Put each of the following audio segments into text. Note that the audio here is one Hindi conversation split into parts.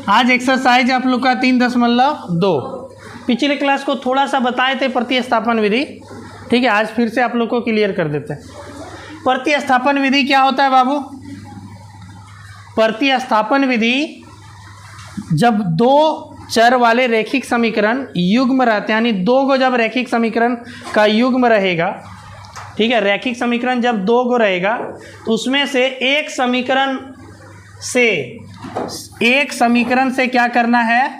आज एक्सरसाइज आप लोग का 3.2। पिछले क्लास को थोड़ा सा बताए थे प्रतिस्थापन विधि, ठीक है। आज फिर से आप लोग को क्लियर कर देते हैं। प्रतिस्थापन विधि क्या होता है बाबू? प्रतिस्थापन विधि जब दो चर वाले रैखिक समीकरण युग्म रहते हैं, यानी दो गो जब रैखिक समीकरण का युग्म रहेगा, ठीक है, रैखिक समीकरण जब दो गो रहेगा तो उसमें से एक समीकरण से क्या करना है,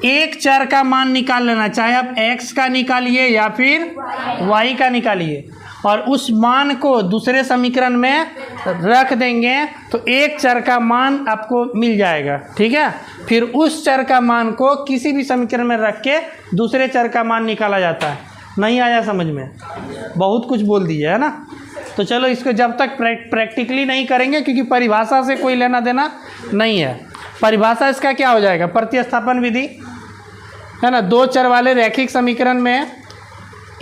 एक चर का मान निकाल लेना, चाहे आप x का निकालिए या फिर y का निकालिए, और उस मान को दूसरे समीकरण में रख देंगे तो एक चर का मान आपको मिल जाएगा, ठीक है। फिर उस चर का मान को किसी भी समीकरण में रख के दूसरे चर का मान निकाला जाता है। नहीं आया समझ में? बहुत कुछ बोल दिया है ना। तो चलो इसको जब तक प्रैक्टिकली नहीं करेंगे, क्योंकि परिभाषा से कोई लेना देना नहीं है। परिभाषा इसका क्या हो जाएगा? प्रतिस्थापन विधि है ना, दो चर वाले रैखिक समीकरण में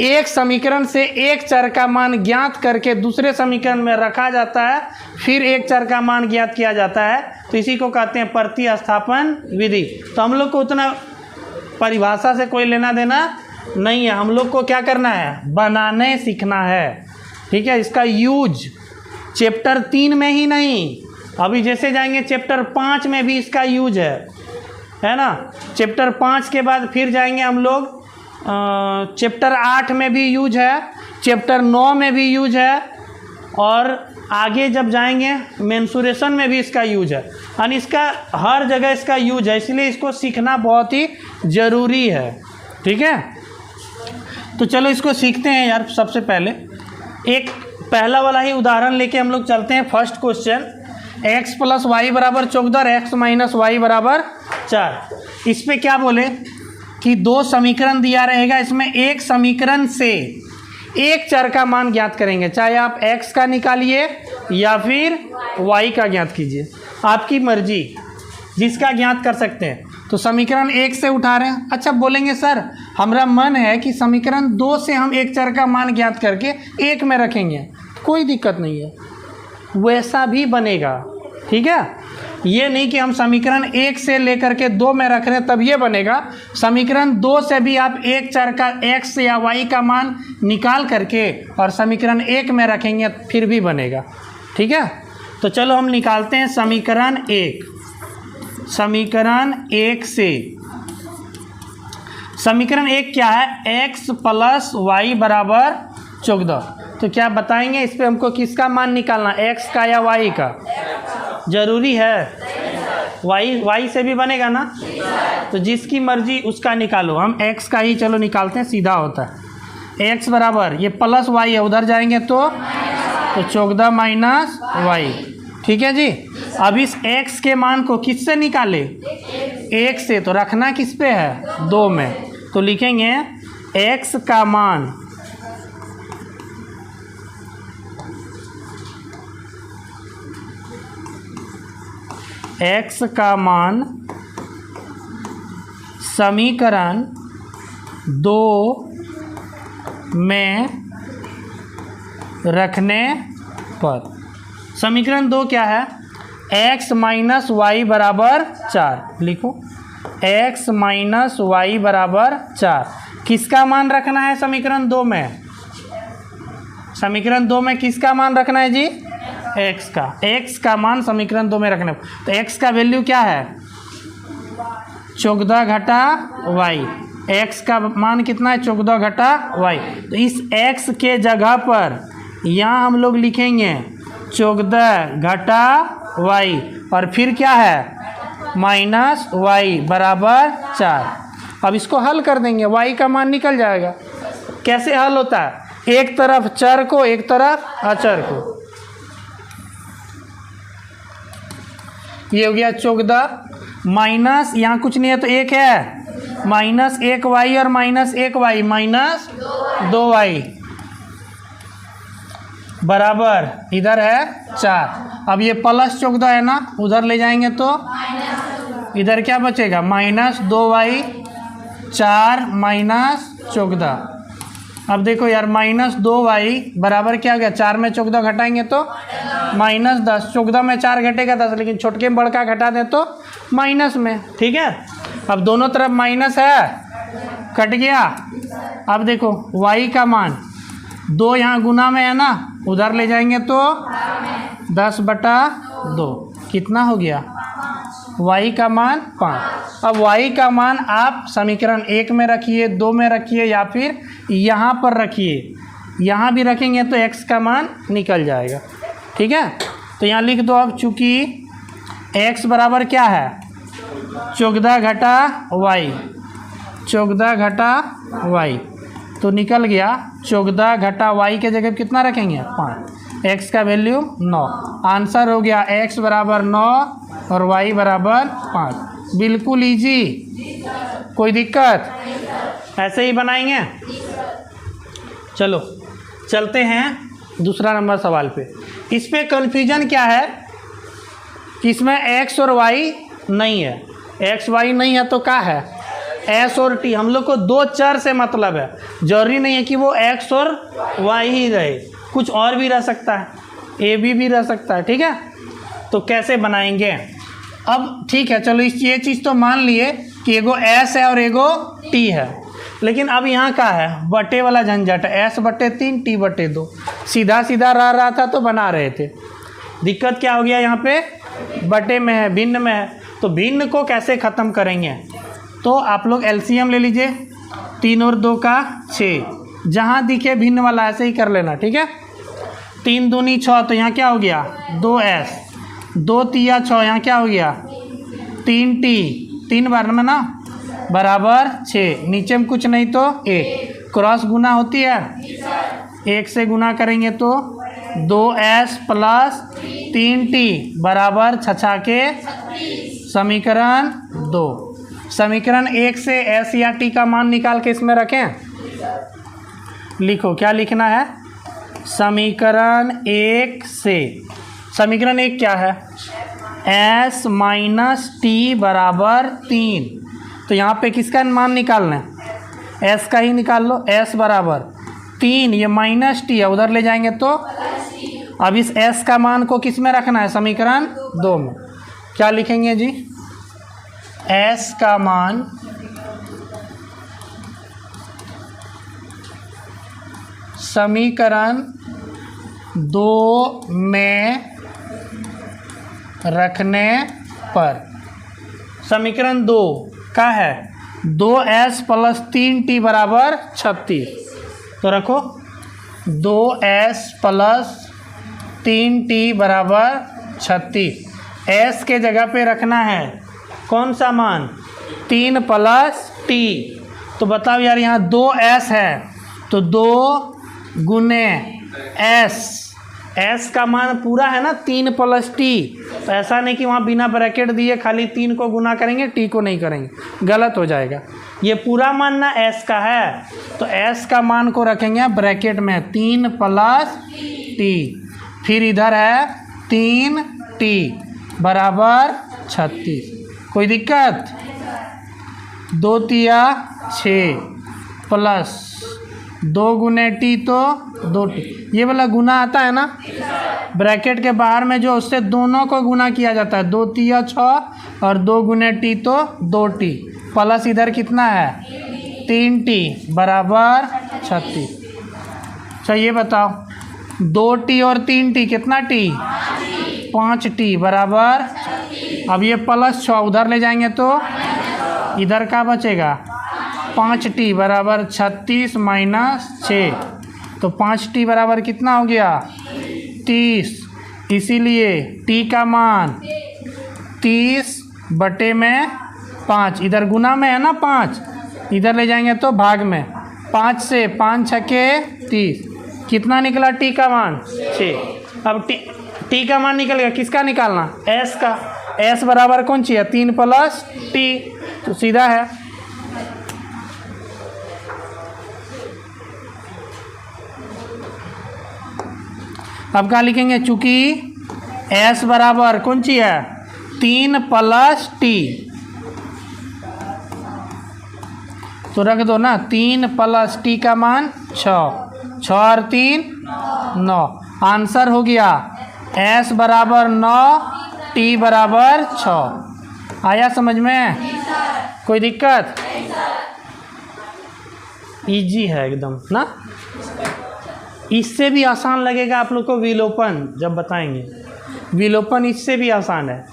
एक समीकरण से एक चर का मान ज्ञात करके दूसरे समीकरण में रखा जाता है, फिर एक चर का मान ज्ञात किया जाता है, तो इसी को कहते हैं प्रतिस्थापन विधि। तो हम लोग को उतना परिभाषा से कोई लेना देना नहीं है, हम लोग को क्या करना है, बनाने सीखना है, ठीक है। इसका यूज चैप्टर 3 में ही नहीं, अभी जैसे जाएंगे चैप्टर 5 में भी इसका यूज है ना। चैप्टर 5 के बाद फिर जाएंगे हम लोग चैप्टर 8 में भी यूज है, चैप्टर 9 में भी यूज है, और आगे जब जाएंगे मेंसुरेशन में भी इसका यूज है, यानी इसका हर जगह इसका यूज है, इसलिए इसको सीखना बहुत ही ज़रूरी है, ठीक है। तो चलो इसको सीखते हैं यार। सबसे पहले एक पहला वाला ही उदाहरण लेके हम लोग चलते हैं। फर्स्ट क्वेश्चन, x + y = 14 और x - y = 4। इस पे क्या बोले कि दो समीकरण दिया रहेगा, इसमें एक समीकरण से एक चर का मान ज्ञात करेंगे, चाहे आप x का निकालिए या फिर y का ज्ञात कीजिए, आपकी मर्जी, जिसका ज्ञात कर सकते हैं। तो समीकरण 1 से उठा रहे हैं। अच्छा बोलेंगे सर हमारा मन है कि समीकरण 2 से हम एक चर का मान ज्ञात करके 1 में रखेंगे, कोई दिक्कत नहीं है, वैसा भी बनेगा, ठीक है। ये नहीं कि हम समीकरण 1 से लेकर के 2 में रख रहे हैं तब ये बनेगा। समीकरण 2 से भी आप एक चर का x या y का मान निकाल करके और समीकरण 1 में रखेंगे फिर भी बनेगा, ठीक है। तो चलो हम निकालते हैं समीकरण 1। समीकरण 1 से, समीकरण 1 क्या है, x + y = 14। तो क्या बताएंगे इस पे हमको किसका मान निकालना, x का या y का? जरूरी है, y से भी बनेगा ना, तो जिसकी मर्जी उसका निकालो। हम x का ही चलो निकालते हैं, सीधा होता है। x बराबर ये प्लस y है, उधर जाएंगे तो 14 - y, ठीक है जी। अब इस x के मान को किससे निकाले, 1 से, तो रखना किस पे है, 2 में। तो लिखेंगे x का मान समीकरण 2 में रखने पर, समीकरण 2 क्या है, x - y = 4। लिखो x - y = 4। किसका मान रखना है समीकरण 2 में? समीकरण 2 में किसका मान रखना है जी, x का मान समीकरण 2 में रखने। तो x का वैल्यू क्या है, 14 - y। x का मान कितना है, 14 - y। तो इस x के जगह पर यहाँ हम लोग लिखेंगे 14 - y, और फिर क्या है, -y = 4। अब इसको हल कर देंगे, y का मान निकल जाएगा। कैसे हल होता है, एक तरफ चर को एक तरफ अचर को। ये हो गया 14 माइनस, यहाँ कुछ नहीं है तो 1 है, -1y और -1y -2y बराबर इधर है 4। अब ये +14 है ना, उधर ले जाएंगे तो इधर क्या बचेगा, -2y, 4 - 14। अब देखो यार -2y बराबर क्या हो गया, 4 में 14 घटाएंगे तो -10, 14 में 4 घटेगा 10, लेकिन छोटके में बड़का घटा दें तो माइनस में, ठीक है। अब दोनों तरफ माइनस है, कट गया। अब देखो y का मान 2 यहाँ गुना में है ना, उधर ले जाएंगे तो 10/2 कितना हो गया, y का मान 5। अब y का मान आप समीकरण 1 में रखिए, 2 में रखिए या फिर यहाँ पर रखिए, यहाँ भी रखेंगे तो x का मान निकल जाएगा, ठीक है। तो यहाँ लिख दो अब, चूँकि x बराबर क्या है 14 घटा y, 14 घटा y, तो निकल गया 14 घटा y के जगह कितना रखेंगे 5, x का वैल्यू 9। आंसर हो गया x बराबर 9 और y बराबर 5। बिल्कुल इजी, कोई दिक्कत, ऐसे ही बनाएंगे। चलो चलते हैं दूसरा नंबर सवाल पे। इस पे कन्फ्यूजन क्या है, इसमें x और y नहीं है, x y नहीं है तो क्या है s और t। हम लोग को 2 चर से मतलब है, जरूरी नहीं है कि वो x और y ही रहे, कुछ और भी रह सकता है, a भी रह सकता है, ठीक है। तो कैसे बनाएंगे अब, ठीक है चलो ये चीज़ तो मान लिए कि एगो s है और एगो t है, लेकिन अब यहाँ का है बटे वाला झंझट, s/3 t/2, सीधा सीधा रह था तो बना रहे थे। दिक्कत क्या हो गया, यहाँ पे बटे में है, भिन्न में है, तो भिन्न को कैसे ख़त्म करेंगे। तो आप लोग एलसीएम ले लीजिए, 3 और 2 का 6, जहाँ दिखे भिन्न वाला ऐसे ही कर लेना, ठीक है। 3 दूनी 6, तो यहाँ क्या हो गया 2s, 2 तिया 6, यहाँ क्या हो गया 3t, 3 बार में ना बराबर 6, नीचे में कुछ नहीं तो 1, क्रॉस गुना होती है, 1 से गुना करेंगे तो 2s प्लस 3t बराबर 6 के समीकरण 2। समीकरण 1 से s या t का मान निकाल के इसमें रखें। लिखो क्या लिखना है, समीकरण 1 से, समीकरण 1 क्या है s माइनस t बराबर 3, तो यहाँ पे किसका मान निकालना है, s का ही निकाल लो, s बराबर 3, ये माइनस t है, उधर ले जाएंगे तो अब इस s का मान को किस में रखना है, समीकरण 2 में। क्या लिखेंगे जी, s का मान समीकरण 2 में रखने पर, समीकरण 2 का है 2s प्लस 3t बराबर 36, तो रखो 2s प्लस 3t बराबर 36, s के जगह पे रखना है कौन सा मान 3 प्लस t, तो बताओ यार यहाँ 2s है तो 2 गुने s का मान पूरा है ना 3 प्लस t, तो ऐसा नहीं कि वहाँ बिना ब्रैकेट दिए खाली 3 को गुना करेंगे t को नहीं करेंगे, गलत हो जाएगा। ये पूरा मान ना s का है, तो s का मान को रखेंगे ब्रैकेट में 3 प्लस t, फिर इधर है 3t बराबर 36। कोई दिक्कत, 2 तिया 6 प्लस 2 गुने टी तो 2t, ये वाला गुना आता है ना ब्रैकेट के बाहर में जो, उससे दोनों को गुना किया जाता है, 2 तिया 6 और 2 गुने टी तो 2t, प्लस इधर कितना है 3t बराबर 36। अच्छा ये बताओ 2t और 3t कितना t, 5t बराबर, अब ये प्लस 6 उधर ले जाएंगे तो इधर का बचेगा 5t बराबर 36 माइनस 6, तो 5t बराबर कितना हो गया 30, इसीलिए t का मान 30 बटे में 5, इधर गुना में है ना 5, इधर ले जाएंगे तो भाग में, 5 से 5 छके 30, कितना निकला t का मान 6। अब t का मान निकल गया, किसका निकालना s का, s बराबर कौन सी है 3 प्लस t, तो सीधा है। अब क्या लिखेंगे, चूंकि s बराबर कौन सी है 3 प्लस t, तो रख दो ना, 3 प्लस टी का मान 6, 6 और 3 9। आंसर हो गया s बराबर 9, t बराबर 6। आया समझ में? कोई दिक्कत? इजी है एकदम ना। इससे भी आसान लगेगा आप लोग को विलोपन जब बताएंगे। विलोपन इससे भी आसान है।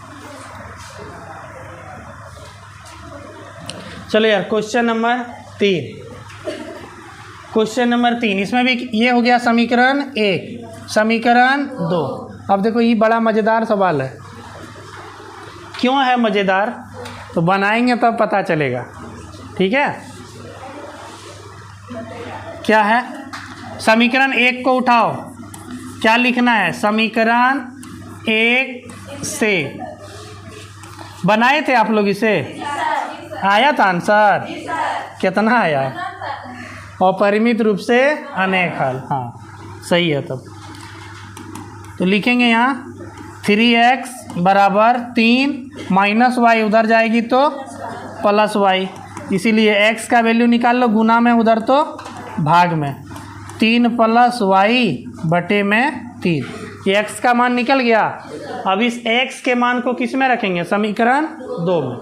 चलो यार, क्वेश्चन नंबर 3। क्वेश्चन नंबर 3, इसमें भी ये हो गया समीकरण 1, समीकरण 2। अब देखो ये बड़ा मज़ेदार सवाल है। क्यों है मज़ेदार? तो बनाएंगे तब पता चलेगा। ठीक है, क्या है? समीकरण 1 को उठाओ, क्या लिखना है? समीकरण 1 से बनाए थे आप लोग इसे, आया था आंसर? कितना आया? अपरिमित रूप से अनेक हल। हाँ सही है। तब तो लिखेंगे यहाँ 3x बराबर 3 माइनस वाई, उधर जाएगी तो प्लस वाई, इसीलिए x का वैल्यू निकाल लो, गुना में उधर तो भाग में। 3 प्लस वाई बटे में 3, ये x का मान निकल गया। अब इस x के मान को किस में रखेंगे? समीकरण 2 में।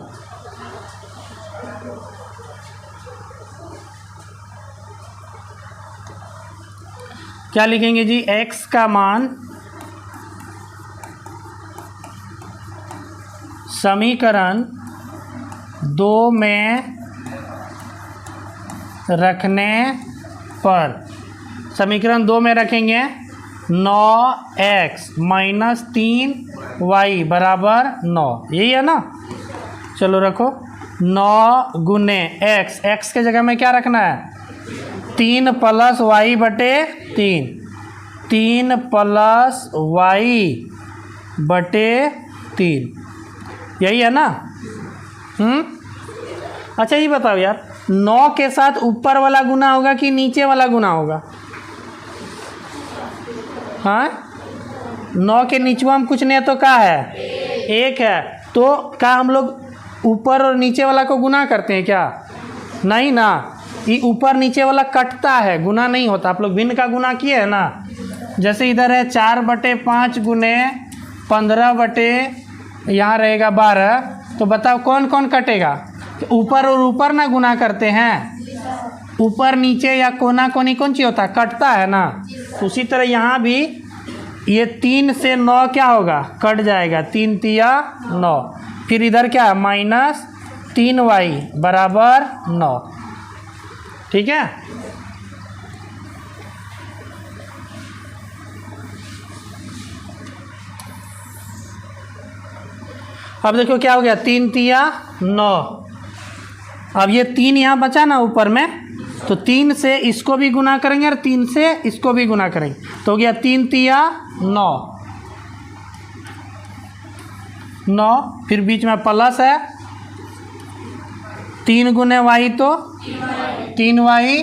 क्या लिखेंगे जी? x का मान समीकरण 2 में रखने पर, समीकरण 2 में रखेंगे 9x माइनस 3y बराबर 9, यही है ना। चलो रखो, 9 गुने x, x के जगह में क्या रखना है? 3 प्लस वाई बटे 3, 3 प्लस वाई बटे 3, यही है ना। अच्छा ये बताओ यार, 9 के साथ ऊपर वाला गुना होगा कि नीचे वाला गुना होगा? हाँ, 9 के नीचवा हम कुछ नहीं तो क्या है? 1 है। तो क्या हम लोग ऊपर और नीचे वाला को गुना करते हैं क्या? नहीं ना, ये ऊपर नीचे वाला कटता है, गुना नहीं होता। आप लोग भिन्न का गुना किए है ना। जैसे इधर है 4/5 गुने 15 बटे यहाँ रहेगा 12, तो बताओ कौन कौन कटेगा? ऊपर और ऊपर ना गुना करते हैं, ऊपर नीचे या कोना कोनी कौन चीज़ होता है? कटता है ना। तो उसी तरह यहाँ भी ये 3 से 9 क्या होगा? कट जाएगा, 3 तिया 9। फिर इधर क्या है? माइनस 3y बराबर 9। ठीक है, अब देखो क्या हो गया? 3 तिया 9। अब ये 3 यहाँ बचा ना ऊपर में, तो 3 से इसको भी गुना करेंगे और 3 से इसको भी गुना करेंगे, तो हो गया 3 तिया 9, 9। फिर बीच में प्लस है, 3 गुने वाई तो 3y,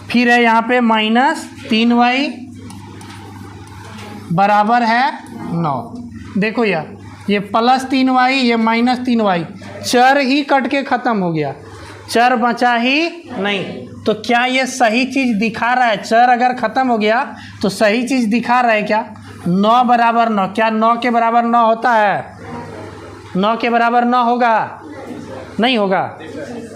फिर है यहाँ पे माइनस 3y बराबर है 9। देखो यार, ये प्लस 3y, ये माइनस 3y, चर ही कट के ख़त्म हो गया, चर बचा ही नहीं। तो क्या ये सही चीज़ दिखा रहा है? चर अगर ख़त्म हो गया तो सही चीज़ दिखा रहा है क्या? 9 बराबर 9, क्या 9 के बराबर 9 होता है? 9 के बराबर 9 होगा? नहीं होगा।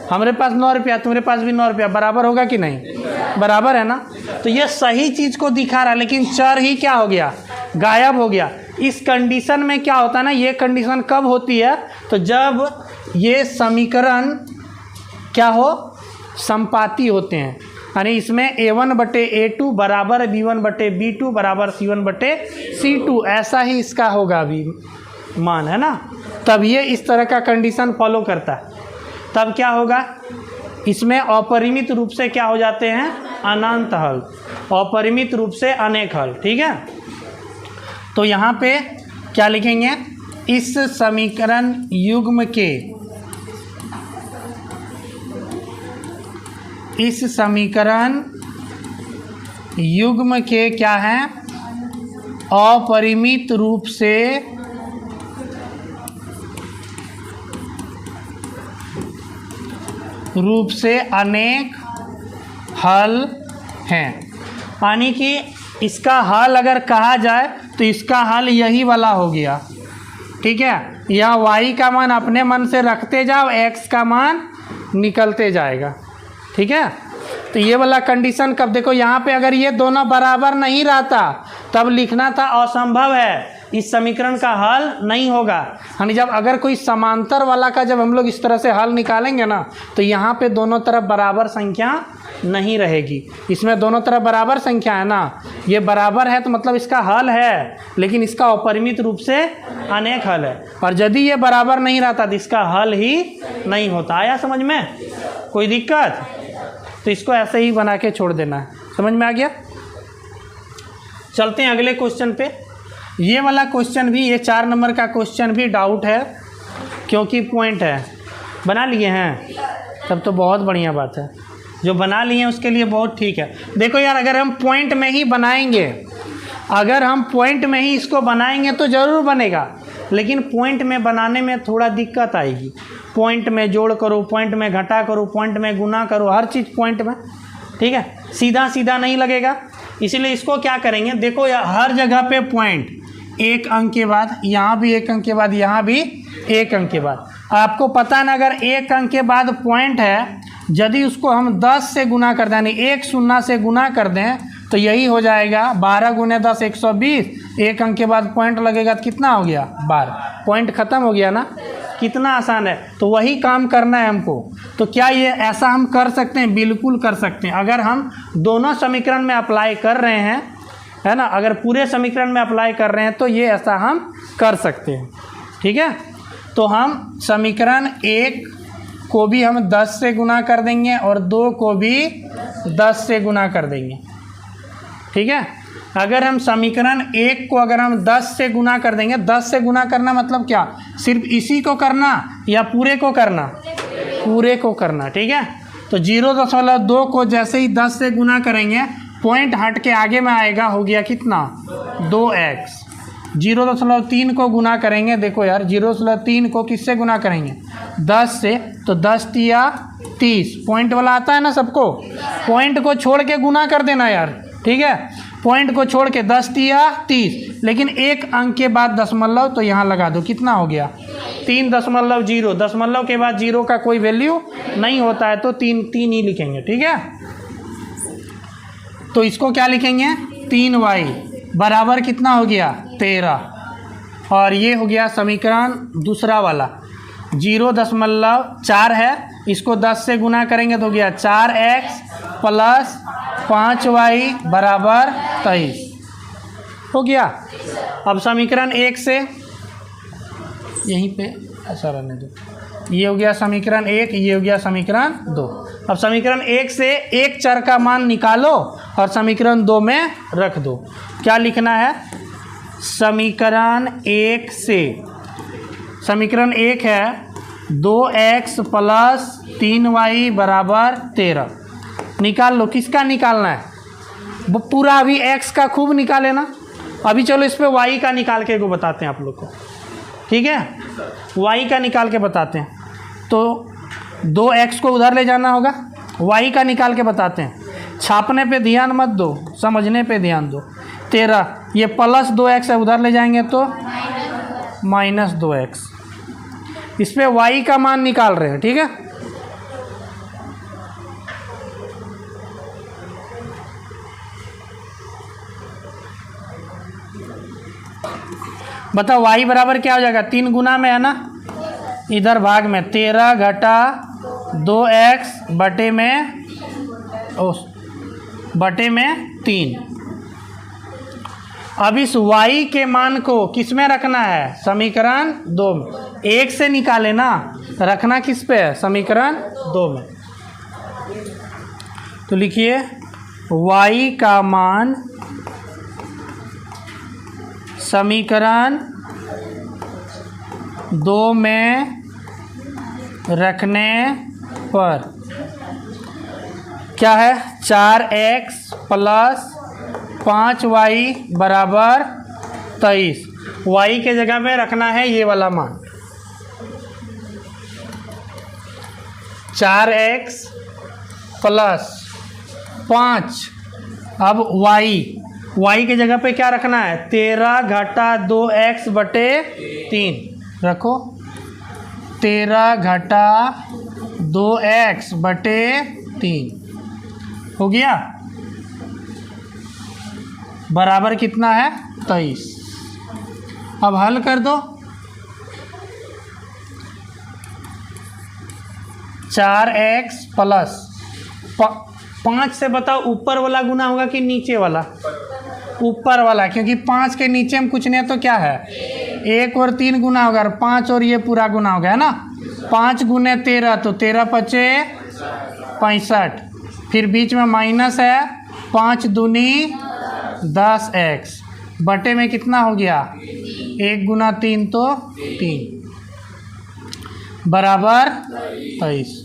हमारे पास 9 रुपया, तुम्हारे पास भी 9 रुपया, बराबर होगा कि नहीं? बराबर है ना। तो ये सही चीज़ को दिखा रहा है, लेकिन चर ही क्या हो गया? गायब हो गया। इस कंडीशन में क्या होता है ना, ये कंडीशन कब होती है? तो जब ये समीकरण क्या हो? संपाती होते हैं, यानी इसमें a1 बटे a2 बराबर b1 बटे b2 बराबर c1 बटे c2, ऐसा ही इसका होगा अभी मान, है ना। तब ये इस तरह का कंडीशन फॉलो करता है। तब क्या होगा? इसमें अपरिमित रूप से क्या हो जाते हैं? अनंत हल, अपरिमित रूप से अनेक हल। ठीक है, तो यहाँ पे क्या लिखेंगे? इस समीकरण युग्म के, इस समीकरण युग्म के क्या हैं? अपरिमित रूप से रूप से अनेक हल हैं। यानी कि इसका हल अगर कहा जाए तो इसका हल यही वाला हो गया, ठीक है। या y का मान अपने मन से रखते जाओ, x का मान निकलते जाएगा, ठीक है। तो ये वाला कंडीशन कब, देखो यहाँ पे अगर ये दोनों बराबर नहीं रहता तब लिखना था असंभव है, इस समीकरण का हल नहीं होगा। यानी जब अगर कोई समांतर वाला का जब हम लोग इस तरह से हल निकालेंगे ना, तो यहाँ पे दोनों तरफ बराबर संख्या नहीं रहेगी। इसमें दोनों तरफ बराबर संख्या है ना, ये बराबर है तो मतलब इसका हल है, लेकिन इसका अपरिमित रूप से अनेक हल है। और यदि ये बराबर नहीं रहता तो इसका हल ही नहीं होता। आया समझ में? कोई दिक्कत? तो इसको ऐसे ही बना के छोड़ देना है। समझ में आ गया? चलते हैं अगले क्वेश्चन पे। ये वाला क्वेश्चन भी, ये 4 नंबर का क्वेश्चन भी डाउट है, क्योंकि पॉइंट है। बना लिए हैं? तब तो बहुत बढ़िया बात है। जो बना लिए हैं उसके लिए बहुत ठीक है। देखो यार, अगर हम पॉइंट में ही बनाएंगे, अगर हम पॉइंट में ही इसको बनाएंगे तो ज़रूर बनेगा, लेकिन पॉइंट में बनाने में थोड़ा दिक्कत आएगी। पॉइंट में जोड़ करो, पॉइंट में घटा करो, पॉइंट में गुना करो, हर चीज़ पॉइंट में, ठीक है। सीधा सीधा नहीं लगेगा। इसीलिए इसको क्या करेंगे, देखो यार, हर जगह पे पॉइंट, एक अंक के बाद यहाँ भी एक अंक के बाद यहाँ भी एक अंक के बाद। आपको पता है ना, अगर एक अंक के बाद पॉइंट है, यदि उसको हम 10 से गुना कर दें, यानी 1 शून्य से गुना कर दें, तो यही हो जाएगा 12 गुने 10 120। एक अंक के बाद पॉइंट लगेगा तो कितना हो गया? 12। पॉइंट ख़त्म हो गया ना। कितना आसान है। तो वही काम करना है हमको। तो क्या ये ऐसा हम कर सकते हैं? बिल्कुल कर सकते हैं। अगर हम दोनों समीकरण में अप्लाई कर रहे हैं, है ना, अगर पूरे समीकरण में अप्लाई कर रहे हैं तो ये ऐसा हम कर सकते हैं, ठीक है। तो हम समीकरण 1 को भी हम 10 से गुना कर देंगे और 2 को भी 10 से गुना कर देंगे, ठीक है। अगर हम समीकरण 1 को अगर हम 10 से गुना कर देंगे, 10 से गुना करना मतलब क्या? सिर्फ इसी को करना या पूरे को करना? पूरे को करना, ठीक है। तो 0.2 को जैसे ही 10 से गुना करेंगे, पॉइंट हट के आगे में आएगा, हो गया कितना? 2x। 0.3 को गुना करेंगे, देखो यार 0.3 को किससे गुना करेंगे? 10 से, तो 10 तिया 30। पॉइंट वाला आता है ना सबको, पॉइंट को छोड़ के गुना कर देना यार, ठीक है। पॉइंट को छोड़ के 10 तिया 30, लेकिन एक अंक के बाद दशमलव, तो यहाँ लगा दो, कितना हो गया? 3.0। दशमलव के बाद 0 का कोई वैल्यू नहीं होता है, तो 3 ही लिखेंगे, ठीक है। तो इसको क्या लिखेंगे? 3y बराबर कितना हो गया? 13। और ये हो गया समीकरण दूसरा वाला। 0.4 है, इसको 10 से गुना करेंगे तो हो गया 4x प्लस 5y बराबर 23। हो गया। अब समीकरण 1 से, यहीं पे ऐसा रहने दो, ये हो गया समीकरण 1, ये हो गया समीकरण 2। अब समीकरण 1 से एक चर का मान निकालो और समीकरण 2 में रख दो। क्या लिखना है? समीकरण 1 से, समीकरण 1 है 2x प्लस 3y बराबर 13। निकाल लो। किसका निकालना है? वो पूरा अभी x का खूब निकाले ना। अभी चलो इस पे y का निकाल के को बताते हैं आप लोग को, ठीक है। y का निकाल के बताते हैं। तो 2x को उधर ले जाना होगा, y का निकाल के बताते हैं। छापने पे ध्यान मत दो, समझने पे ध्यान दो। 13, ये प्लस 2x है, उधर ले जाएंगे तो माइनस 2x। इस पे y का मान निकाल रहे हैं, ठीक है। बताओ y बराबर क्या हो जाएगा? 3 गुना में है ना, इधर भाग में 13 घटा 2x बटे में 3। अब इस y के मान को किस में रखना है? समीकरण 2 में। 1 से निकाले ना, रखना किस पे है? समीकरण 2 में। तो लिखिए y का मान समीकरण 2 में रखने पर क्या है? 4x प्लस 5y बराबर 23। y के जगह में रखना है ये वाला मान। 4x plus 5। अब y की जगह पे क्या रखना है? 13 घटा 2x बटे 3 रखो। 13 घटा 2x बटे 3 हो गया, बराबर कितना है? 23। अब हल कर दो। 4x प्लस 5 से बताओ ऊपर वाला गुना होगा कि नीचे वाला? ऊपर वाला, क्योंकि 5 के नीचे हम कुछ नहीं तो क्या है? 1 और 3 गुना होगा, और 5 और ये पूरा गुना हो गया ना। 5 गुने 13 तो 13 पचे 65, फिर बीच में माइनस है, 5 दूनी 10x बटे में कितना हो गया? 1 गुना 3 तो 3 बराबर 23।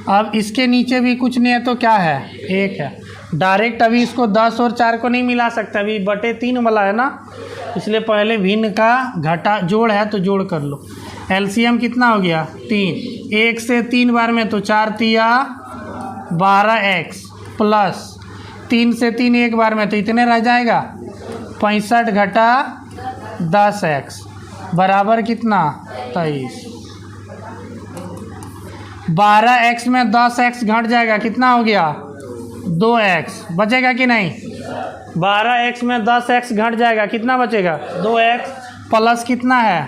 अब इसके नीचे भी कुछ नहीं है तो क्या है? 1 है। डायरेक्ट अभी इसको 10 और 4 को नहीं मिला सकता, अभी बटे 3 वाला है ना, इसलिए पहले भिन्न का घटा जोड़ है तो जोड़ कर लो। एलसीएम कितना हो गया? 3। 1 से 3 बार में तो 4 तिया 12x प्लस 3 से 3 एक बार में तो इतने रह जाएगा 65 घटा 10x बराबर कितना? 23। 12x में 10x घट जाएगा, कितना हो गया? 2x बचेगा कि नहीं? 12x में 10x घट जाएगा, कितना बचेगा? 2x प्लस कितना है?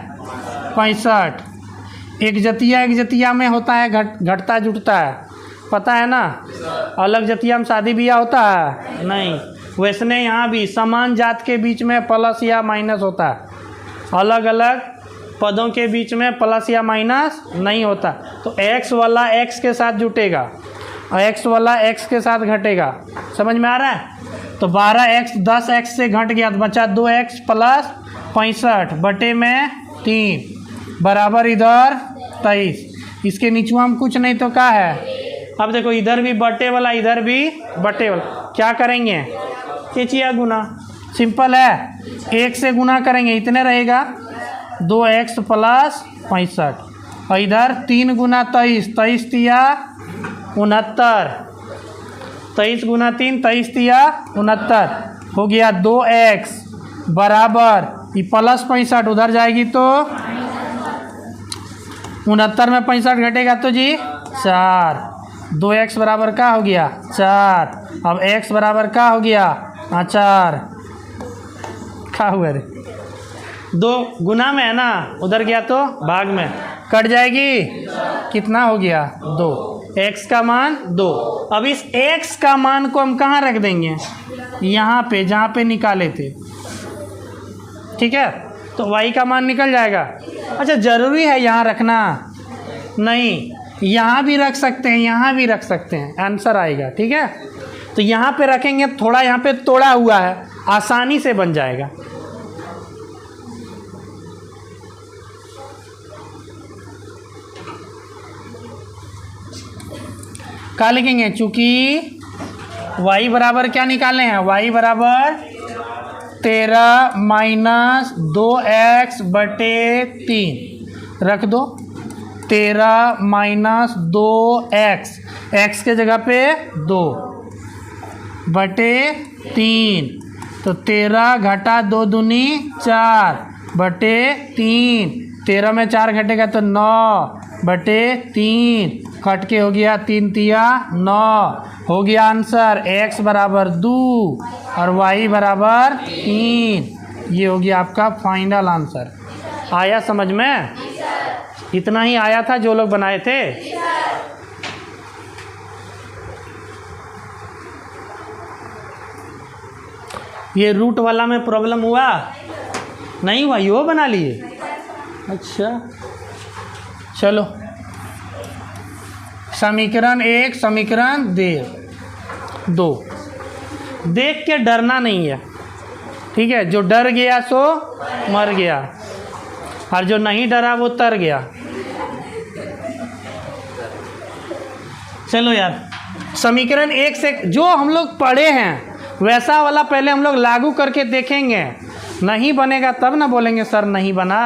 65। एक जतिया में होता है घटता जुटता है, पता है ना। अलग जतिया में शादी ब्याह होता है नहीं, वैसने यहाँ भी समान जात के बीच में प्लस या माइनस होता है, अलग अलग पदों के बीच में प्लस या माइनस नहीं होता। तो x वाला x के साथ जुटेगा और x वाला x के साथ घटेगा, समझ में आ रहा है? तो 12x 10x से घट गया तो बचा 2x प्लस 65 बटे में 3 बराबर इधर 23। इसके नीचे हम कुछ नहीं तो क्या है? अब देखो इधर भी बटे वाला इधर भी बटे वाला, क्या करेंगे? खींचिए गुना, सिंपल है। 1 से गुना करेंगे इतने रहेगा 2x प्लस 65 और इधर 3 गुना 23, 23 तिया 69, 23 गुना 3 23 तिया 69 हो गया 2x बराबर ये प्लस 65 उधर जाएगी तो 69 में 65 घटेगा तो जी 4। 2x बराबर क्या हो गया? 4। अब x बराबर क्या हो गया? 4। क्या हुआ रे? 2 गुना में है ना, उधर गया तो भाग में कट जाएगी, कितना हो गया? 2। x का मान 2। अब इस x का मान को हम कहाँ रख देंगे? यहाँ पे जहाँ पे निकाले थे, ठीक है। तो y का मान निकल जाएगा। अच्छा जरूरी है यहाँ रखना? नहीं, यहाँ भी रख सकते हैं, यहाँ भी रख सकते हैं, आंसर आएगा, ठीक है। तो यहाँ पे रखेंगे, थोड़ा यहाँ पे तोड़ा हुआ है, आसानी से बन जाएगा। क्या लिखेंगे? चूँकि y बराबर क्या निकालने हैं? y बराबर 13 माइनस 2x बटे 3 रख दो। 13 माइनस 2x, x के जगह पे 2 बटे 3 तो 13 घटा 2 दूनी 4 बटे 3। 13 में 4 घटेगा तो 9 बटे 3 कट के हो गया 3 तिया 9 हो गया आंसर। x बराबर 2 और y बराबर 3। ये हो गया आपका फाइनल आंसर। आया समझ में? इतना ही आया था जो लोग बनाए थे। ये रूट वाला में प्रॉब्लम हुआ नहीं? हुआ, यो बना लिए। अच्छा चलो, समीकरण 1 समीकरण 2 देख के डरना नहीं है, ठीक है। जो डर गया सो मर गया और जो नहीं डरा वो तर गया। चलो यार, समीकरण 1 से जो हम लोग पढ़े हैं वैसा वाला पहले हम लोग लागू करके देखेंगे। नहीं बनेगा तब ना बोलेंगे सर नहीं बना।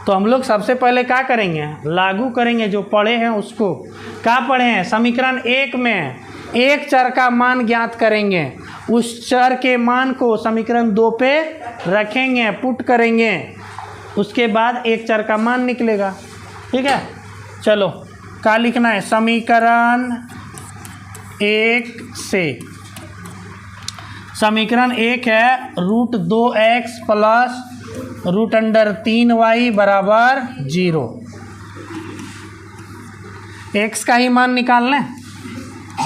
तो हम लोग सबसे पहले क्या करेंगे, लागू करेंगे जो पढ़े हैं उसको। क्या पढ़े हैं, समीकरण 1 में एक चर का मान ज्ञात करेंगे, उस चर के मान को समीकरण 2 पे रखेंगे, पुट करेंगे, उसके बाद एक चर का मान निकलेगा। ठीक है, चलो क्या लिखना है, समीकरण 1 से, समीकरण 1 है √2x प्लस √3y बराबर 0। x का ही मान निकालना है,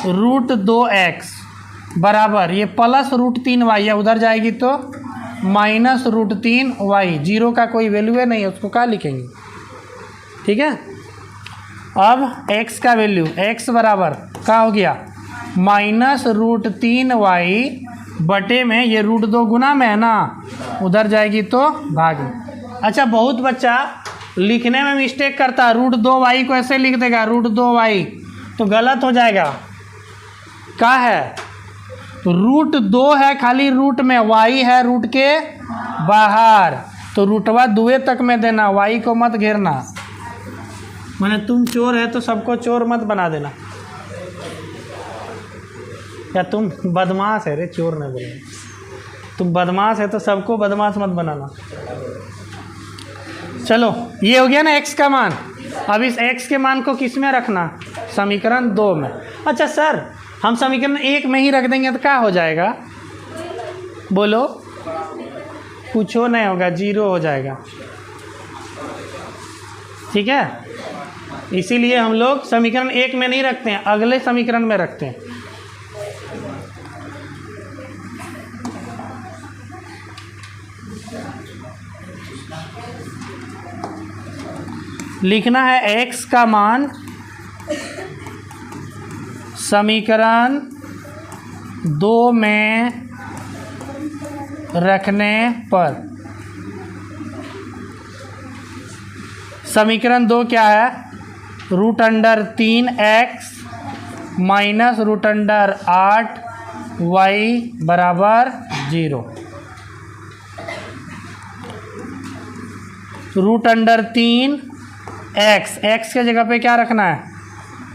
√2x बराबर ये प्लस √3y है, उधर जाएगी तो माइनस √3y, 0 का कोई वैल्यू है नहीं, उसको क्या लिखेंगे। ठीक है, अब x का वैल्यू, x बराबर क्या हो गया, माइनस √3y बटे में ये √2 गुना में है ना, उधर जाएगी तो भाग में। अच्छा, बहुत बच्चा लिखने में मिस्टेक करता है, √2y को ऐसे लिख देगा √2y, तो गलत हो जाएगा। क्या है, √2 है खाली रूट में, y है रूट के बाहर, तो रूटवा 2 तक में देना, y को मत घेरना। माने तुम चोर है तो सबको चोर मत बना देना, या तुम बदमाश है, रे चोर नहीं बोले, तुम बदमाश है तो सबको बदमाश मत बनाना। चलो ये हो गया ना x का मान। अब इस x के मान को किस में रखना, समीकरण 2 में। अच्छा सर, हम समीकरण 1 में ही रख देंगे तो क्या हो जाएगा, बोलो, कुछो नहीं होगा, 0 हो जाएगा। ठीक है, इसीलिए हम लोग समीकरण 1 में नहीं रखते हैं, अगले समीकरण में रखते हैं। लिखना है x का मान समीकरण 2 में रखने पर। समीकरण 2 क्या है, √3x माइनस √8y बराबर 0। √3x, x के जगह पे क्या रखना है,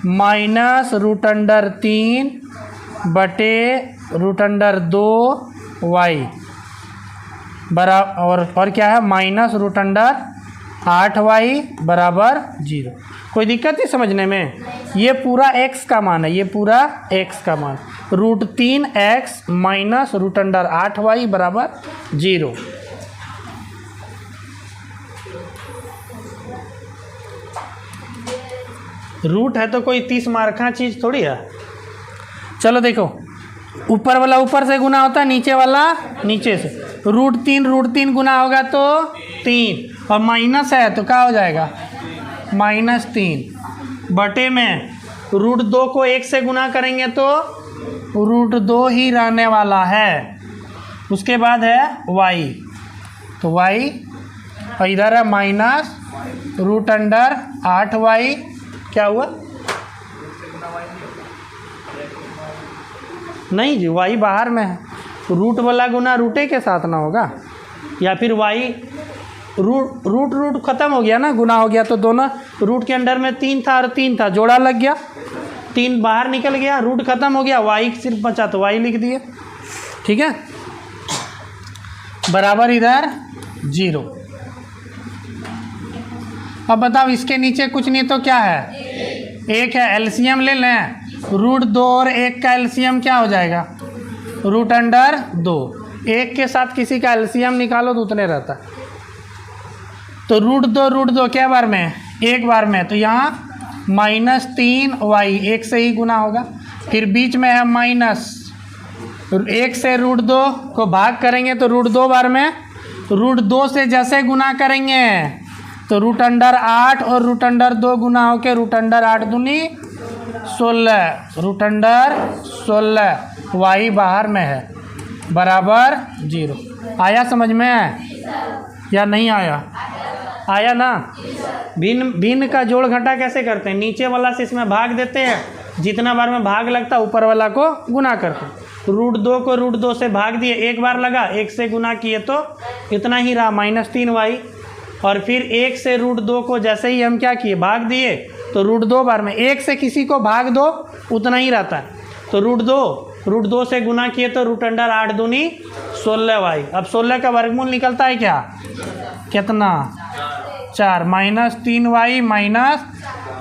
माइनस √3 बटे √2y बराबर, और क्या है, माइनस √8y बराबर 0। कोई दिक्कत नहीं समझने में, ये पूरा x का मान है, ये पूरा x का मान, √3x माइनस √8y बराबर 0। रूट है तो कोई 30 मार्का चीज़ थोड़ी है। चलो देखो, ऊपर वाला ऊपर से गुना होता है, नीचे वाला नीचे से, √3 गुना होगा तो 3, और माइनस है तो क्या हो जाएगा, -3 बटे में √2 को 1 से गुना करेंगे तो √2 ही रहने वाला है। उसके बाद है y, तो y, और इधर है माइनस √8y, क्या हुआ, नहीं जी, y बाहर में है, रूट वाला गुना रूटे के साथ ना होगा, या फिर y रूट खत्म हो गया ना, गुना हो गया, तो दोनों रूट के अंदर में 3 था और 3 था, जोड़ा लग गया, 3 बाहर निकल गया, रूट खत्म हो गया, y सिर्फ बचा तो y लिख दिए। ठीक है, बराबर इधर 0। अब बताओ, इसके नीचे कुछ नहीं तो क्या है, 1 है, एलसीएम ले लें, √2 और 1 का एलसीएम क्या हो जाएगा, √2। 1 के साथ किसी का एलसीएम निकालो तो उतने रहता है, तो √2 क्या बार में, 1 बार में, तो यहाँ -3y 1 से ही गुना होगा, फिर बीच में है माइनस, 1 से √2 को भाग करेंगे तो √2 बार में, √2 से जैसे गुना करेंगे तो √8 और √2 गुना होके √8 दूनी 16, √16 y बाहर में है बराबर 0। आया समझ में या नहीं आया, आया ना। भिन्न का जोड़ घटा कैसे करते हैं, नीचे वाला से इसमें भाग देते हैं, जितना बार में भाग लगता है ऊपर वाला को गुना करते हैं। √2 को √2 से भाग दिए, 1 बार लगा, 1 से गुना किए तो इतना ही रहा, -3y। और फिर 1 से √2 को जैसे ही हम क्या किए भाग दिए तो √2 बार में 1 से किसी को भाग दो उतना ही रहता है। तो √2 से गुना किए तो √8 दूनी 16y। अब 16 का वर्गमूल निकलता है क्या, कितना 4 -3y माइनस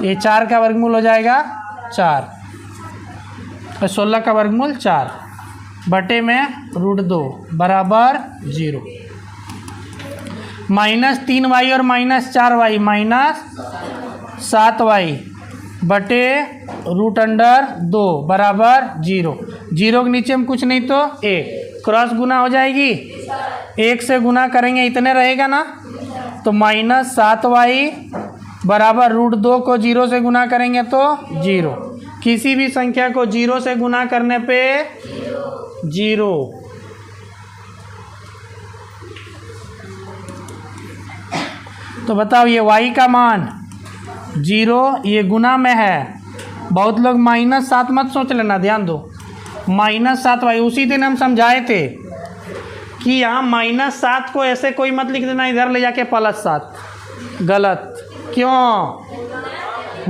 ये 4 का वर्गमूल हो जाएगा 4 और 16 का वर्गमूल 4 बटे में √2 बराबर 0। -3y और -4y -7y बटे √2 बराबर 0। 0 के नीचे में कुछ नहीं तो 1 क्रॉस गुना हो जाएगी, 1 से गुना करेंगे इतने रहेगा ना, तो -7y बराबर √2 को 0 से गुना करेंगे तो 0। किसी भी संख्या को 0 से गुना करने पे 0। तो बताओ ये y का मान 0 ये गुना में है। बहुत लोग -7 मत सोच लेना, ध्यान दो -7y। उसी दिन हम समझाए थे कि यहाँ -7 को ऐसे कोई मत लिख देना इधर ले जाके +7, गलत। क्यों,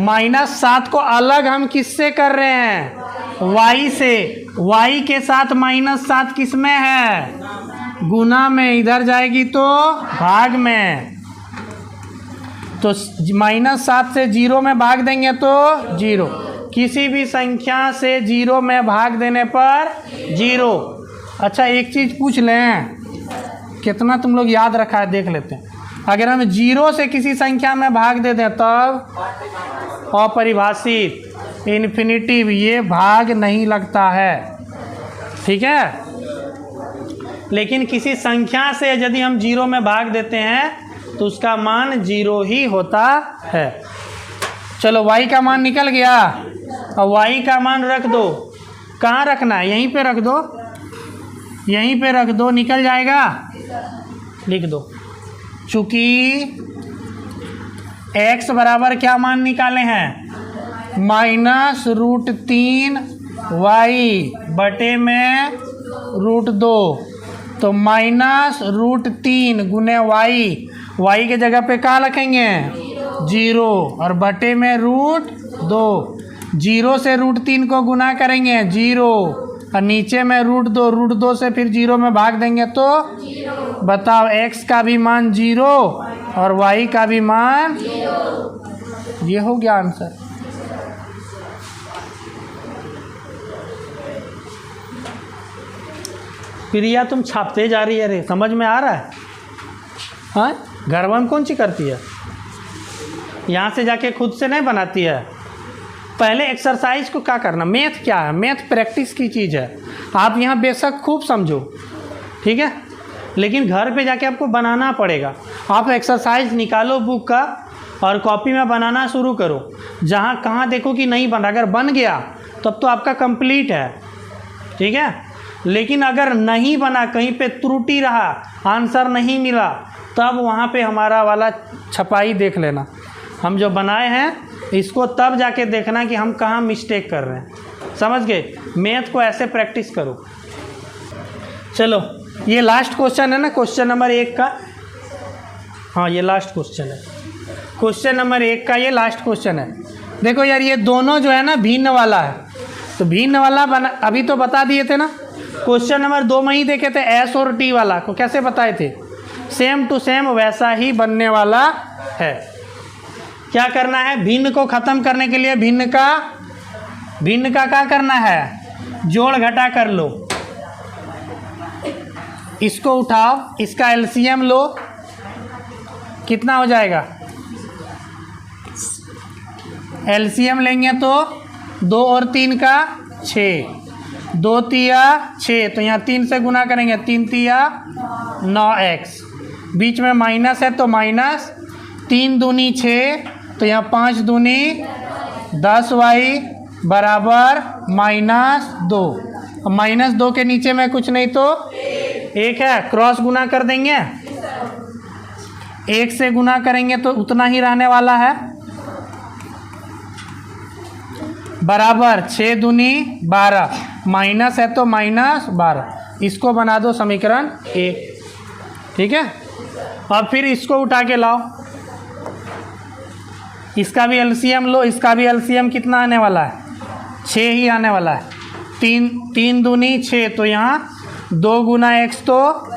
-7 को अलग हम किससे कर रहे हैं, y से। y के साथ -7 किस में है, गुना में, इधर जाएगी तो भाग में। तो -7 से 0 में भाग देंगे तो 0। किसी भी संख्या से 0 में भाग देने पर 0। अच्छा एक चीज़ पूछ लें, कितना तुम लोग याद रखा है देख लेते हैं। अगर हम 0 से किसी संख्या में भाग दे दें तब अपरिभाषित इन्फिनिटिव, ये भाग नहीं लगता है, ठीक है। लेकिन किसी संख्या से यदि हम 0 में भाग देते हैं तो उसका मान 0 ही होता है। चलो y का मान निकल गया, और y का मान रख दो। कहाँ रखना है, यहीं पे रख दो, यहीं पे रख दो, निकल जाएगा, लिख दो। चूँकि x बराबर क्या मान निकाले हैं, -√3y बटे में √2, तो -√3 गुने y के जगह पे क्या रखेंगे 0 और बटे में √2। 0 से √3 को गुना करेंगे 0 और नीचे में √2 से फिर 0 में भाग देंगे तो बताओ x का भी मान 0 और y का भी मान 0। ये हो गया आंसर। प्रिया तुम छापते जा रही है रे, समझ में आ रहा है? हाँ, घर में कौन सी करती है, यहाँ से जाके खुद से नहीं बनाती है। पहले एक्सरसाइज को क्या करना, मैथ क्या है, मैथ प्रैक्टिस की चीज़ है। आप यहाँ बेशक खूब समझो, ठीक है, लेकिन घर पे जाके आपको बनाना पड़ेगा। आप एक्सरसाइज निकालो बुक का और कॉपी में बनाना शुरू करो। जहाँ कहाँ देखो कि नहीं बना, अगर बन गया तब तो आपका कंप्लीट है, ठीक है। लेकिन अगर नहीं बना, कहीं पे त्रुटि रहा, आंसर नहीं मिला, तब वहाँ पे हमारा वाला छपाई देख लेना। हम जो बनाए हैं इसको तब जाके देखना कि हम कहाँ मिस्टेक कर रहे हैं, समझ गए। मैथ को ऐसे प्रैक्टिस करो। चलो ये लास्ट क्वेश्चन है ना, क्वेश्चन नंबर 1 का। हाँ ये लास्ट क्वेश्चन है, क्वेश्चन नंबर 1 का ये लास्ट क्वेश्चन है। देखो यार ये दोनों जो है ना भिन्न वाला है, तो भिन्न वाला बना अभी तो बता दिए थे ना। क्वेश्चन नंबर 2 में ही देखे थे एस और टी वाला को कैसे बताए थे, सेम टू सेम वैसा ही बनने वाला है। क्या करना है, भिन्न को ख़त्म करने के लिए भिन्न का क्या करना है, जोड़ घटा कर लो। इसको उठाओ, इसका एलसीएम लो, कितना हो जाएगा, एलसीएम लेंगे तो 2 और 3 का 6, 2 तिया 6, तो यहाँ 3 से गुना करेंगे, 3 तिया 9x, बीच में माइनस है तो माइनस, 3 दूनी 6, तो यहाँ 5 दूनी 10y बराबर -2। -2 के नीचे में कुछ नहीं तो 1 है, क्रॉस गुना कर देंगे, 1 से गुना करेंगे तो उतना ही रहने वाला है, बराबर 6 दूनी 12, माइनस है तो -12। इसको बना दो समीकरण 1, ठीक है। अब फिर इसको उठा के लाओ, इसका भी एलसीएम लो, इसका भी एलसीएम कितना आने वाला है? 6 ही आने वाला है। 3 दूनी 6, तो यहाँ 2 गुना x तो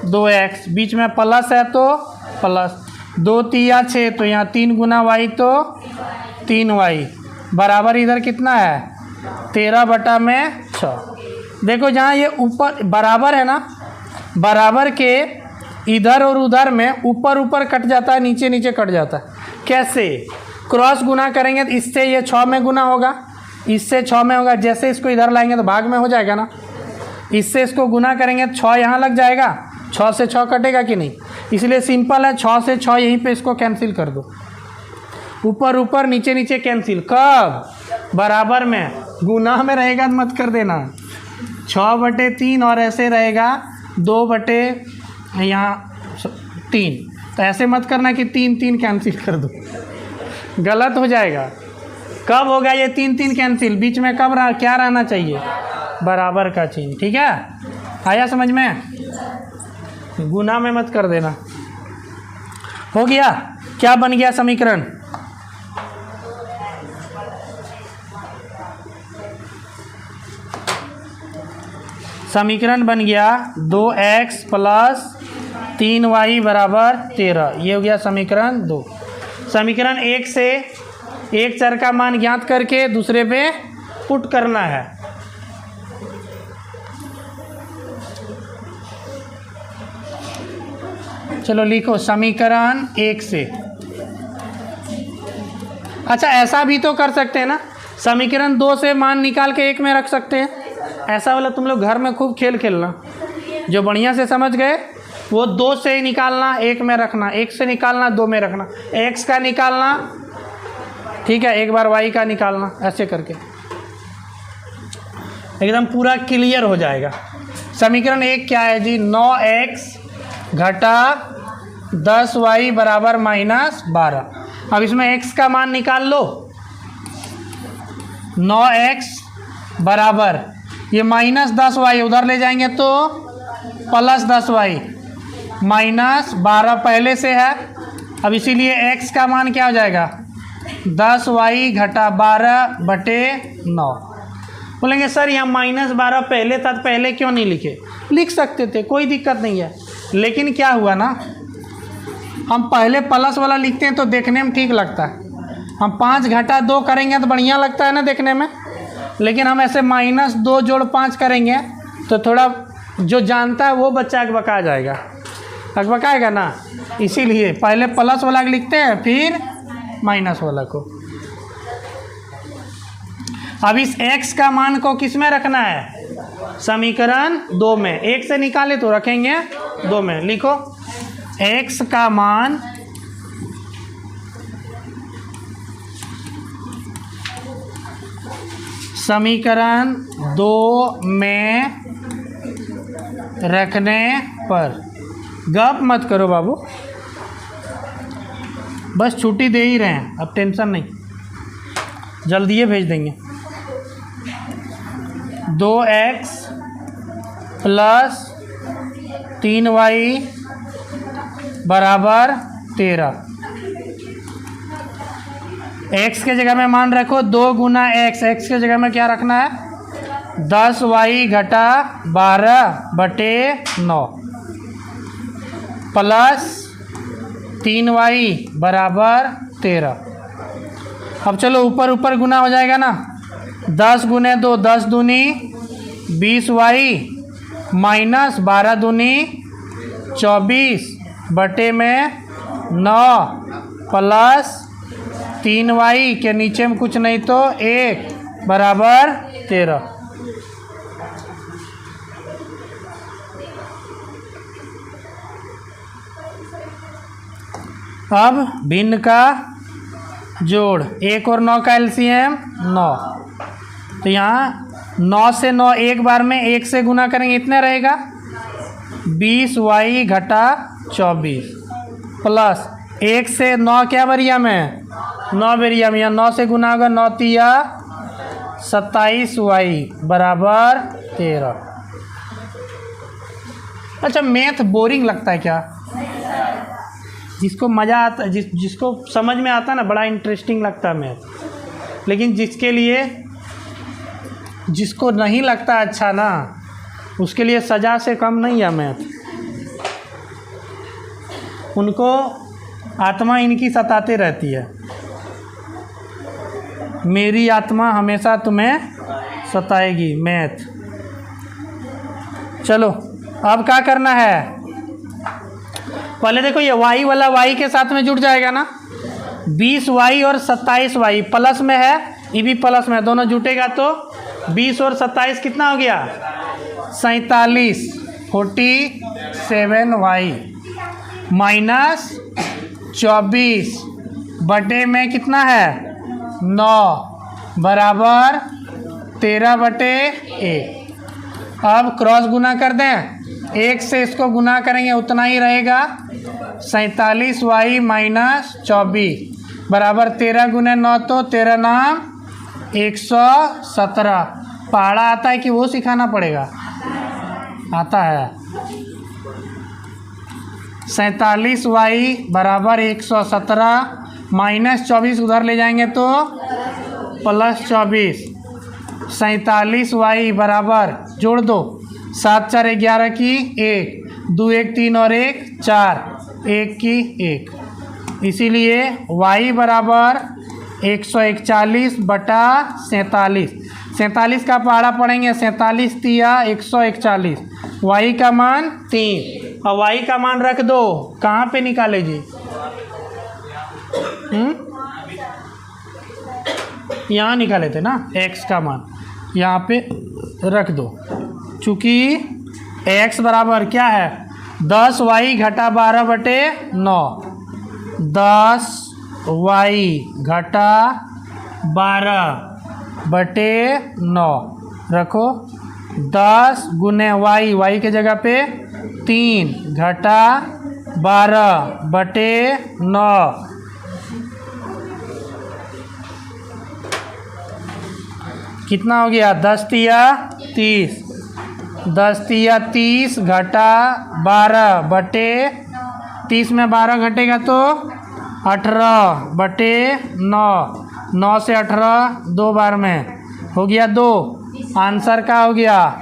2x, बीच में प्लस है तो प्लस, 2 तिया 6, तो यहाँ 3 गुना y तो 3y, बराबर इधर कितना है? 13/6। देखो जहाँ ये ऊपर बराबर है ना, बराबर के इधर और उधर में ऊपर ऊपर कट जाता है, नीचे नीचे कट जाता है। कैसे? क्रॉस गुना करेंगे तो इससे ये 6 में गुना होगा, इससे 6 में होगा, जैसे इसको इधर लाएंगे तो भाग में हो जाएगा ना। इससे इसको गुना करेंगे तो 6 यहाँ लग जाएगा, 6 से 6 कटेगा कि नहीं, इसलिए सिंपल है, 6 से 6 यहीं पे इसको कैंसिल कर दो, ऊपर ऊपर नीचे नीचे कैंसिल। कब? बराबर में, गुना में रहेगा तो मत कर देना। 6/3 और ऐसे रहेगा 2/3, तो ऐसे मत करना कि 3 कैंसिल कर दो, गलत हो जाएगा। कब होगा ये 3 कैंसिल? बीच में कब क्या रहना चाहिए? बराबर का चिन्ह। ठीक है, आया समझ में? गुना में मत कर देना। हो गया? क्या बन गया समीकरण? समीकरण बन गया 2x + 3y = 13। ये हो गया समीकरण 2। समीकरण 1 से एक चर का मान ज्ञात करके दूसरे पे पुट करना है। चलो लिखो समीकरण 1 से। अच्छा ऐसा भी तो कर सकते हैं ना, समीकरण 2 से मान निकाल के 1 में रख सकते हैं। ऐसा वाला तुम लोग घर में खूब खेल खेलना, जो बढ़िया से समझ गए वो 2 से निकालना 1 में रखना, 1 से निकालना 2 में रखना, x का निकालना, ठीक है, एक बार y का निकालना, ऐसे करके एकदम पूरा क्लियर हो जाएगा। समीकरण 1 क्या है जी? 9x - 10y = -12। अब इसमें x का मान निकाल लो। 9x बराबर ये -10y उधर ले जाएंगे तो +10y, -12 पहले से है। अब इसीलिए x का मान क्या हो जाएगा? 10y - 12/9। बोलेंगे सर यहाँ -12 पहले था तो पहले क्यों नहीं लिखे? लिख सकते थे, कोई दिक्कत नहीं है, लेकिन क्या हुआ ना, हम पहले प्लस वाला लिखते हैं तो देखने में ठीक लगता है। हम 5 - 2 करेंगे तो बढ़िया लगता है ना देखने में, लेकिन हम ऐसे -2 + 5 करेंगे तो थोड़ा जो जानता है वो बच्चा अकबका जाएगा, अकबकाएगा ना। इसीलिए पहले प्लस वाला लिखते हैं फिर माइनस वाला को। अब इस x का मान को किस में रखना है? समीकरण 2 में। 1 से निकाले तो रखेंगे 2 में। लिखो x का मान समीकरण 2 में रखने पर, गप मत करो बाबू, बस छुट्टी दे ही रहे हैं, अब टेंशन नहीं, जल्दी ही भेज देंगे। 2x + 3y = 13। x के जगह में मान रखो 2 गुना x, x के जगह में क्या रखना है? 10y - 12/9 + 3y = 13। अब चलो ऊपर ऊपर गुना हो जाएगा ना, 10 × 2 10 दूनी 20y - 12 दूनी 24/9 + 3y के नीचे में कुछ नहीं तो 1 = 13। अब भिन्न का जोड़, 1 और 9 का एलसीएम 9, तो यहाँ 9 से 9 एक बार में 1 से गुना करेंगे, इतना रहेगा 20y - 24 प्लस 1 से 9 क्या बरिया में? 9 बेरिया में, यहाँ 9 से गुना होगा 9 तिया 27y = 13। अच्छा मैथ बोरिंग लगता है क्या? जिसको मज़ा आता, जिसको समझ में आता ना, बड़ा इंटरेस्टिंग लगता है मैथ। लेकिन जिसको नहीं लगता अच्छा ना, उसके लिए सज़ा से कम नहीं है मैथ। उनको आत्मा इनकी सताते रहती है, मेरी आत्मा हमेशा तुम्हें सताएगी, मैथ। चलो अब क्या करना है, पहले देखो ये y वाला y के साथ में जुड़ जाएगा ना, 20y और 27y प्लस में है, ये भी प्लस में है, दोनों जुटेगा तो 20 और 27 कितना हो गया, 47, 47y माइनस 24 बटे में कितना है 9 बराबर 13/1। अब क्रॉस गुना कर दें, 1 से इसको गुना करेंगे उतना ही रहेगा, 47y माइनस 24 बराबर 13 गुने 9 तो 13 नाम 117। पहाड़ा आता है कि वो सिखाना पड़ेगा, आता है। 47y बराबर 117 माइनस 24 उधर ले जाएंगे तो प्लस 24। 47y बराबर जोड़ दो, 7 4 11 की 1, 2 1 3 और 1 4, 1 की 1, इसीलिए y बराबर 141 बटा 47। 47 का पहाड़ा पढ़ेंगे, 47 तिया 141, y का मान 3 और y का मान रख दो, कहाँ पे निकाले जी, यहाँ निकाले थे ना, x का मान यहाँ पे रख दो। चूँकि x बराबर क्या है 10y घटा 12/9, 10y घटा 12/9 रखो, 10 गुने y के जगह पे 3 घटा 12/9 कितना हो गया, 10 तिया 30, 10 तिया 30 घटा 12/30 में 12 घटेगा तो 18/9, 9 से 18 2 बार में हो गया 2। आंसर का हो गया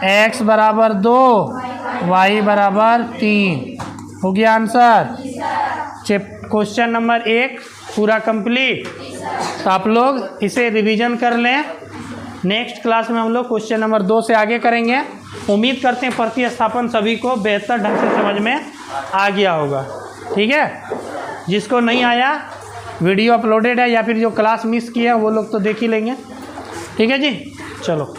x बराबर 2, y बराबर 3 हो गया आंसर। क्वेश्चन नंबर 1 पूरा कंप्लीट। तो आप लोग इसे रिवीजन कर लें, नेक्स्ट क्लास में हम लोग क्वेश्चन नंबर 2 से आगे करेंगे। उम्मीद करते हैं प्रतिस्थापन सभी को बेहतर ढंग से समझ में आ गया होगा। ठीक है, जिसको नहीं आया वीडियो अपलोडेड है या फिर जो क्लास मिस किया वो लोग तो देख ही लेंगे। ठीक है जी, चलो।